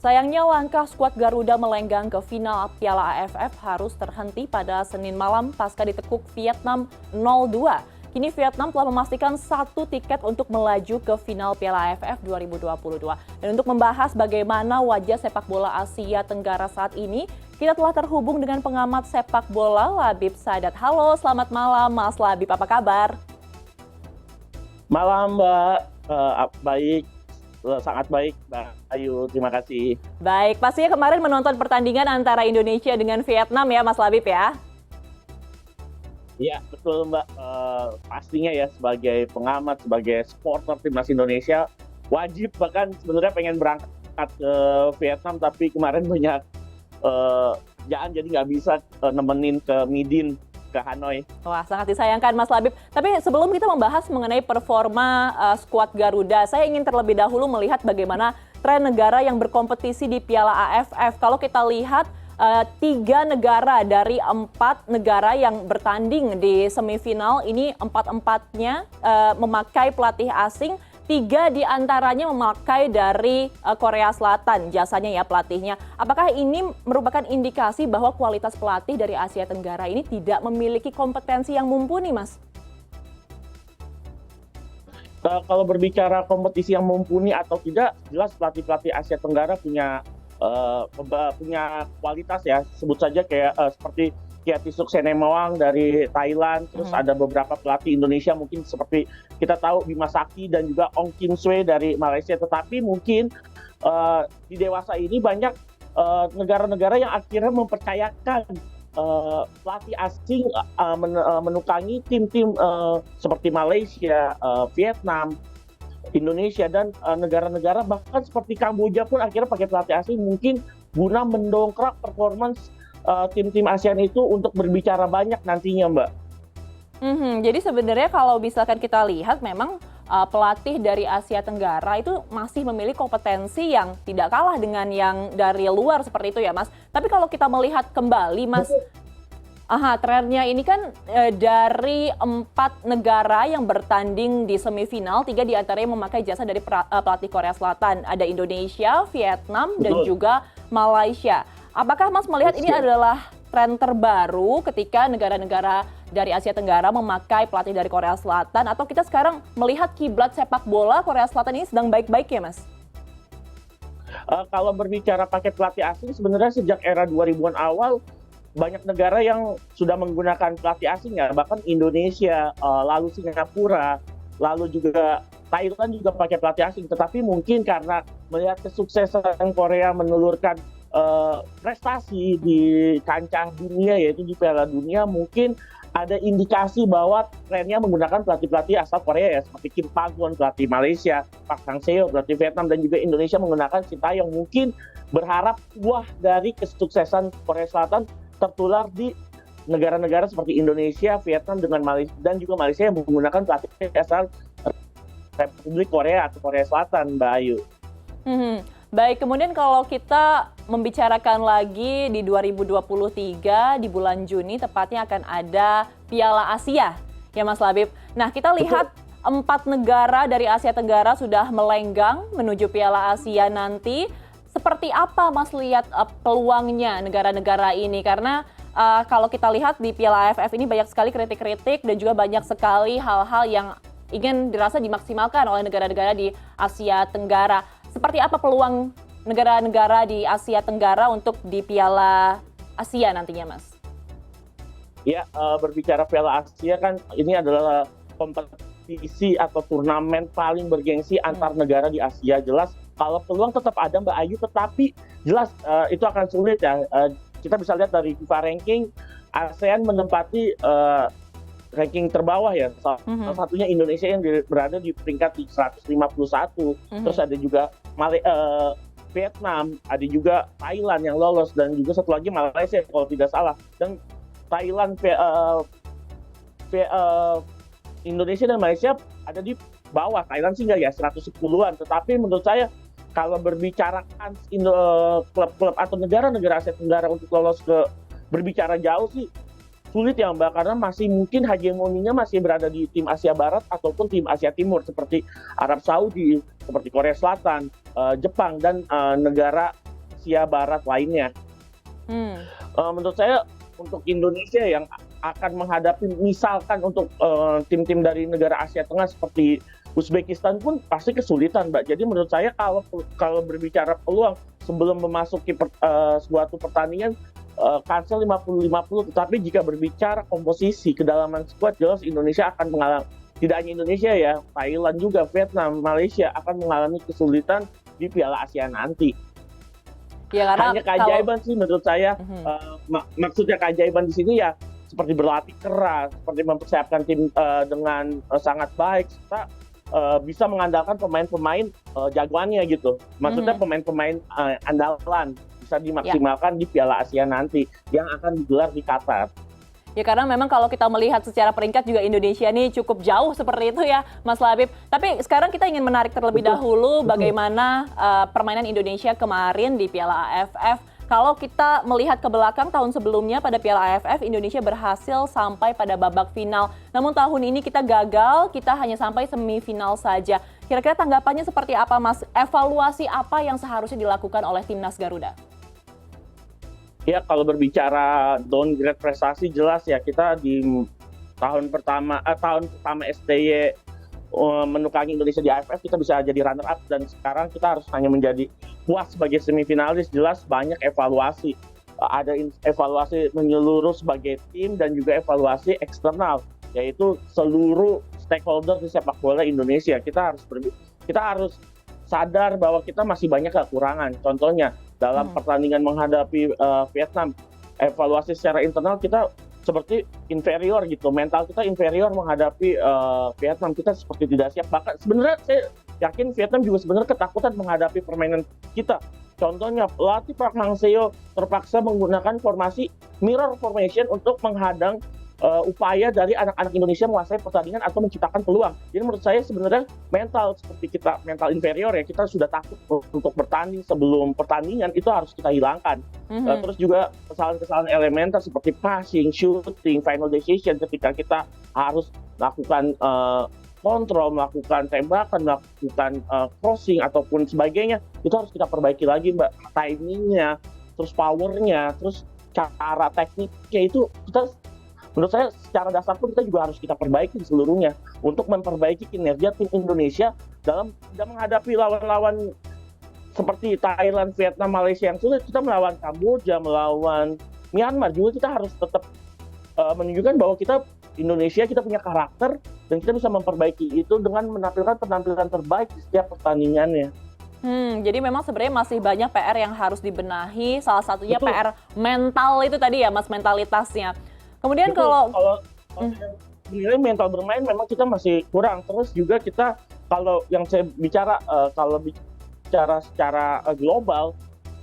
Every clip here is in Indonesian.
Sayangnya langkah skuad Garuda melenggang ke final Piala AFF harus terhenti pada Senin malam pasca ditekuk Vietnam 0-2. Kini Vietnam telah memastikan 1 tiket untuk melaju ke final Piala AFF 2022. Dan untuk membahas bagaimana wajah sepak bola Asia Tenggara saat ini, kita telah terhubung dengan pengamat sepak bola Labib Sadat. Halo, selamat malam Mas Labib, apa kabar? Malam Mbak, baik, sangat baik Mbak Ayu, terima kasih. Baik, pastinya kemarin menonton pertandingan antara Indonesia dengan Vietnam ya Mas Labib ya? Iya betul Mbak, pastinya ya sebagai pengamat, sebagai supporter timnas Indonesia, wajib bahkan sebenarnya pengen berangkat ke Vietnam tapi kemarin banyak kerjaan jadi nggak bisa nemenin ke Midin, ke Hanoi. Wah, sangat disayangkan Mas Labib. Tapi sebelum kita membahas mengenai performa skuad Garuda, saya ingin terlebih dahulu melihat bagaimana tren negara yang berkompetisi di Piala AFF. Kalau kita lihat 3 negara dari 4 negara yang bertanding di semifinal ini 4-empatnya memakai pelatih asing. 3 diantaranya memakai dari Korea Selatan, jasanya ya pelatihnya. Apakah ini merupakan indikasi bahwa kualitas pelatih dari Asia Tenggara ini tidak memiliki kompetensi yang mumpuni, Mas? Kalau berbicara kompetisi yang mumpuni atau tidak, jelas pelatih-pelatih Asia Tenggara punya kualitas ya. Sebut saja kayak seperti Kiatisuk Senemawang dari Thailand, terus ada beberapa pelatih Indonesia mungkin seperti kita tahu Bima Sakti dan juga Ong Kim Sue dari Malaysia. Tetapi mungkin di dewasa ini banyak negara-negara yang akhirnya mempercayakan pelatih asing menukangi tim-tim seperti Malaysia, Vietnam, Indonesia dan negara-negara bahkan seperti Kamboja pun akhirnya pakai pelatih asing mungkin guna mendongkrak performance tim-tim ASEAN itu untuk berbicara banyak nantinya, Mbak. Jadi sebenarnya kalau misalkan kita lihat memang pelatih dari Asia Tenggara itu masih memiliki kompetensi yang tidak kalah dengan yang dari luar seperti itu ya, Mas. Tapi kalau kita melihat kembali, Mas, trennya ini kan dari 4 negara yang bertanding di semifinal, 3 diantaranya memakai jasa dari pelatih Korea Selatan. Ada Indonesia, Vietnam, dan juga Malaysia. Apakah Mas melihat ini adalah tren terbaru ketika negara-negara dari Asia Tenggara memakai pelatih dari Korea Selatan, atau kita sekarang melihat kiblat sepak bola Korea Selatan ini sedang baik-baik ya, Mas? Kalau berbicara pakai pelatih asing, sebenarnya sejak era 2000-an awal banyak negara yang sudah menggunakan pelatih asing ya, bahkan Indonesia, lalu Singapura, lalu juga Thailand juga pakai pelatih asing. Tetapi mungkin karena melihat kesuksesan Korea menelurkan prestasi di kancah dunia, yaitu di Piala Dunia, mungkin ada indikasi bahwa trennya menggunakan pelatih-pelatih asal Korea ya, seperti Kim Pak-won, pelatih Malaysia, Park Hang-seo, pelatih Vietnam, dan juga Indonesia menggunakan Sintayong. Mungkin berharap buah dari kesuksesan Korea Selatan tertular di negara-negara seperti Indonesia, Vietnam, dengan Malaysia, dan juga Malaysia yang menggunakan pelatih asal Republik Korea atau Korea Selatan, Mbak Ayu. Baik, kemudian kalau kita membicarakan lagi di 2023 di bulan Juni tepatnya akan ada Piala Asia ya Mas Labib. Nah, kita lihat 4 negara dari Asia Tenggara sudah melenggang menuju Piala Asia nanti. Seperti apa Mas lihat peluangnya negara-negara ini? Karena kalau kita lihat di Piala AFF ini banyak sekali kritik-kritik dan juga banyak sekali hal-hal yang ingin dirasa dimaksimalkan oleh negara-negara di Asia Tenggara. Seperti apa peluang negara-negara di Asia Tenggara untuk di Piala Asia nantinya, Mas? Ya, berbicara Piala Asia kan ini adalah kompetisi atau turnamen paling bergengsi antar negara di Asia. Jelas kalau peluang tetap ada Mbak Ayu, tetapi jelas itu akan sulit ya. Kita bisa lihat dari FIFA ranking, ASEAN menempati ranking terbawah ya. Salah satunya Indonesia yang berada di peringkat 151. Terus ada juga Vietnam, ada juga Thailand yang lolos, dan juga satu lagi Malaysia kalau tidak salah. Dan Thailand, Indonesia dan Malaysia ada di bawah. Thailand sih nggak ya 110-an. Tetapi menurut saya kalau berbicara klub-klub atau negara-negara Asia Tenggara untuk lolos ke berbicara jauh sih sulit ya Mbak, karena masih mungkin hegemoninya masih berada di tim Asia Barat ataupun tim Asia Timur seperti Arab Saudi, seperti Korea Selatan, Jepang, dan negara Asia Barat lainnya. Hmm. Menurut saya untuk Indonesia yang akan menghadapi misalkan untuk tim-tim dari negara Asia Tengah seperti Uzbekistan pun pasti kesulitan, Mbak. Jadi menurut saya kalau berbicara peluang sebelum memasuki suatu pertandingan kansnya 50-50, tetapi jika berbicara komposisi kedalaman skuad jelas Indonesia akan mengalami, tidak hanya Indonesia ya, Thailand juga, Vietnam, Malaysia akan mengalami kesulitan di Piala Asia nanti. Ya, karena Hanya keajaiban sih menurut saya. Mhm. Maksudnya keajaiban di sini ya seperti berlatih keras, seperti mempersiapkan tim dengan sangat baik, serta bisa mengandalkan pemain-pemain jagoannya gitu. Maksudnya pemain-pemain andalan bisa dimaksimalkan di Piala Asia nanti yang akan digelar di Qatar. Ya, karena memang kalau kita melihat secara peringkat juga Indonesia ini cukup jauh seperti itu ya, Mas Labib. Tapi sekarang kita ingin menarik terlebih dahulu bagaimana permainan Indonesia kemarin di Piala AFF. Kalau kita melihat ke belakang tahun sebelumnya pada Piala AFF, Indonesia berhasil sampai pada babak final. Namun tahun ini kita gagal, kita hanya sampai semifinal saja. Kira-kira tanggapannya seperti apa, Mas? Evaluasi apa yang seharusnya dilakukan oleh Timnas Garuda? Ya, kalau berbicara downgrade prestasi jelas ya, kita di tahun pertama STY menukangi Indonesia di AFF kita bisa jadi runner up, dan sekarang kita harus hanya menjadi puas sebagai semifinalis. Jelas banyak evaluasi, ada evaluasi menyeluruh sebagai tim dan juga evaluasi eksternal, yaitu seluruh stakeholder di sepak bola Indonesia. Kita harus sadar bahwa kita masih banyak kekurangan. Contohnya dalam pertandingan menghadapi Vietnam, evaluasi secara internal kita seperti inferior gitu, mental kita inferior menghadapi Vietnam, kita seperti tidak siap. Bahkan sebenarnya saya yakin Vietnam juga sebenarnya ketakutan menghadapi permainan kita. Contohnya pelatih Park Hang-seo terpaksa menggunakan formasi mirror formation untuk menghadang upaya dari anak-anak Indonesia menguasai pertandingan atau menciptakan peluang. Jadi menurut saya sebenarnya mental seperti kita, mental inferior ya, kita sudah takut untuk bertanding sebelum pertandingan, itu harus kita hilangkan. Terus juga kesalahan-kesalahan elementer seperti passing, shooting, final decision ketika kita harus melakukan kontrol, melakukan tembakan, melakukan crossing ataupun sebagainya, itu harus kita perbaiki lagi, Mbak. Timingnya, terus powernya, terus cara tekniknya itu kita, menurut saya secara dasar pun kita juga harus kita perbaiki seluruhnya untuk memperbaiki kinerja tim Indonesia dalam menghadapi lawan-lawan seperti Thailand, Vietnam, Malaysia yang sulit. Kita melawan Kamboja, melawan Myanmar juga kita harus tetap menunjukkan bahwa kita Indonesia, kita punya karakter dan kita bisa memperbaiki itu dengan menampilkan penampilan terbaik di setiap pertandingannya. Jadi memang sebenarnya masih banyak PR yang harus dibenahi, salah satunya Betul. PR mental itu tadi ya, Mas, mentalitasnya. Kemudian Betul, kalau menilai mental bermain memang kita masih kurang. Terus juga kita, kalau yang saya bicara kalau bicara secara global,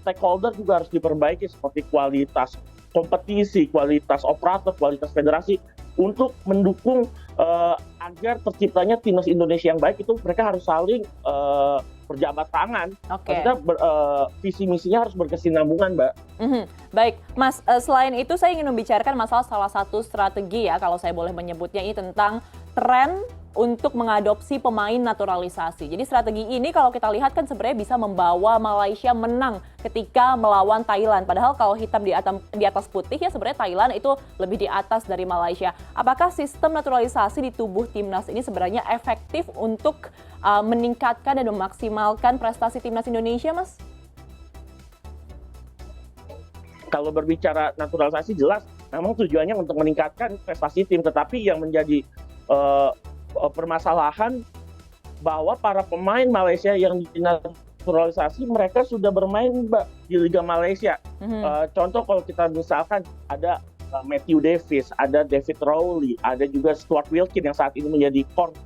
stakeholder juga harus diperbaiki seperti kualitas kompetisi, kualitas operator, kualitas federasi untuk mendukung agar terciptanya timnas Indonesia yang baik. Itu mereka harus saling berjabat tangan. Oke. Maksudnya visi misinya harus berkesinambungan, Mbak. Baik, Mas, selain itu saya ingin membicarakan masalah salah satu strategi ya, kalau saya boleh menyebutnya, ini tentang tren untuk mengadopsi pemain naturalisasi. Jadi strategi ini kalau kita lihat kan sebenarnya bisa membawa Malaysia menang ketika melawan Thailand. Padahal kalau hitam di atas putih ya sebenarnya Thailand itu lebih di atas dari Malaysia. Apakah sistem naturalisasi di tubuh timnas ini sebenarnya efektif untuk meningkatkan dan memaksimalkan prestasi timnas Indonesia, Mas? Kalau berbicara naturalisasi jelas memang tujuannya untuk meningkatkan prestasi tim, tetapi yang menjadi permasalahan bahwa para pemain Malaysia yang dinaturalisasi mereka sudah bermain, Mbak, di Liga Malaysia. Contoh kalau kita misalkan ada Matthew Davis, ada David Rowley, ada juga Stuart Wilkin yang saat ini menjadi core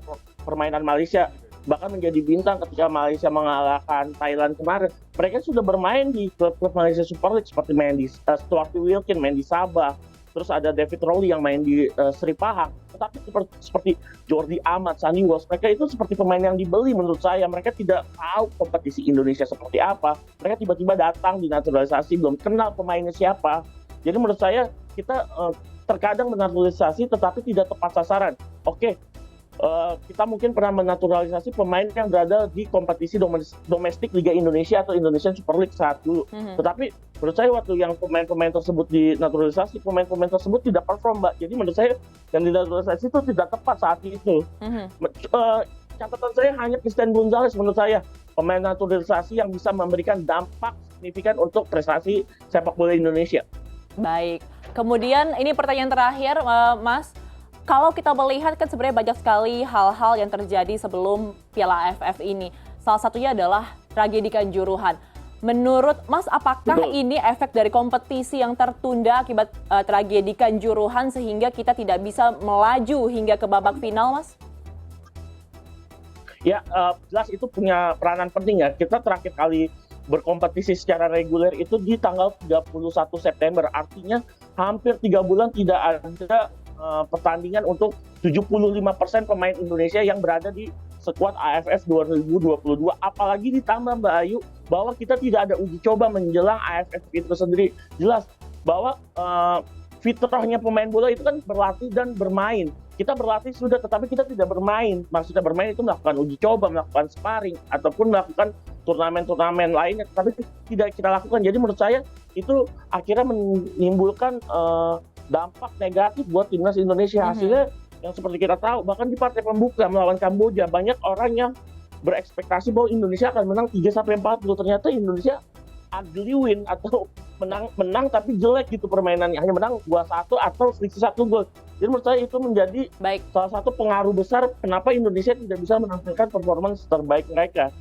permainan Malaysia, bahkan menjadi bintang ketika Malaysia mengalahkan Thailand kemarin. Mereka sudah bermain di klub-klub Malaysia Super League seperti main di Stuart Wilkin, main di Sabah. Terus ada David Rowley yang main di Sri Pahang. Tetapi seperti Jordi Amat, Sunny Walsh, mereka itu seperti pemain yang dibeli menurut saya. Mereka tidak tahu kompetisi Indonesia seperti apa. Mereka tiba-tiba datang di naturalisasi, belum kenal pemainnya siapa. Jadi menurut saya kita terkadang menaturalisasi tetapi tidak tepat sasaran. Oke, kita mungkin pernah menaturalisasi pemain yang berada di kompetisi domestik Liga Indonesia atau Indonesian Super League saat dulu. Tetapi menurut saya waktu yang pemain-pemain tersebut dinaturalisasi, pemain-pemain tersebut tidak perform, Mbak. Jadi menurut saya yang dinaturalisasi itu tidak tepat saat itu. Catatan saya hanya Christian Gonzalez menurut saya pemain naturalisasi yang bisa memberikan dampak signifikan untuk prestasi sepak bola Indonesia. Baik, kemudian ini pertanyaan terakhir, Mas. Kalau kita melihat kan sebenarnya banyak sekali hal-hal yang terjadi sebelum Piala AFF ini. Salah satunya adalah tragedi Kanjuruhan. Menurut Mas, apakah ini efek dari kompetisi yang tertunda akibat tragedi Kanjuruhan sehingga kita tidak bisa melaju hingga ke babak final, Mas? Ya, jelas itu punya peranan penting ya. Kita terakhir kali berkompetisi secara reguler itu di tanggal 31 September. Artinya hampir 3 bulan tidak ada pertandingan untuk 75% pemain Indonesia yang berada di skuad AFF 2022. Apalagi ditambah Mbak Ayu bahwa kita tidak ada uji coba menjelang AFF itu sendiri. Jelas bahwa fitrahnya pemain bola itu kan berlatih dan bermain. Kita berlatih sudah, tetapi kita tidak bermain. Maksudnya bermain itu melakukan uji coba, melakukan sparring, ataupun melakukan turnamen-turnamen lainnya, tapi tidak kita lakukan. Jadi menurut saya itu akhirnya menimbulkan dampak negatif buat timnas Indonesia. Hasilnya yang seperti kita tahu, bahkan di partai pembuka melawan Kamboja, banyak orang yang berekspektasi bahwa Indonesia akan menang 3-40. Ternyata Indonesia ugly win atau menang tapi jelek gitu permainannya, hanya menang 2-1 atau selisih 1 gol. Jadi menurut saya itu menjadi salah satu pengaruh besar kenapa Indonesia tidak bisa menampilkan performance terbaik mereka.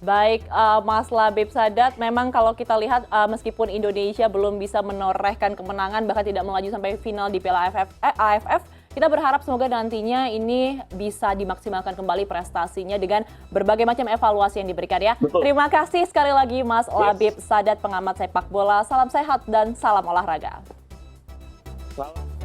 Baik, Mas Labib Sadat, memang kalau kita lihat meskipun Indonesia belum bisa menorehkan kemenangan bahkan tidak melaju sampai final di Piala AFF, kita berharap semoga nantinya ini bisa dimaksimalkan kembali prestasinya dengan berbagai macam evaluasi yang diberikan ya. Betul. Terima kasih sekali lagi Mas Labib Sadat, pengamat sepak bola. Salam sehat dan salam olahraga. Salam.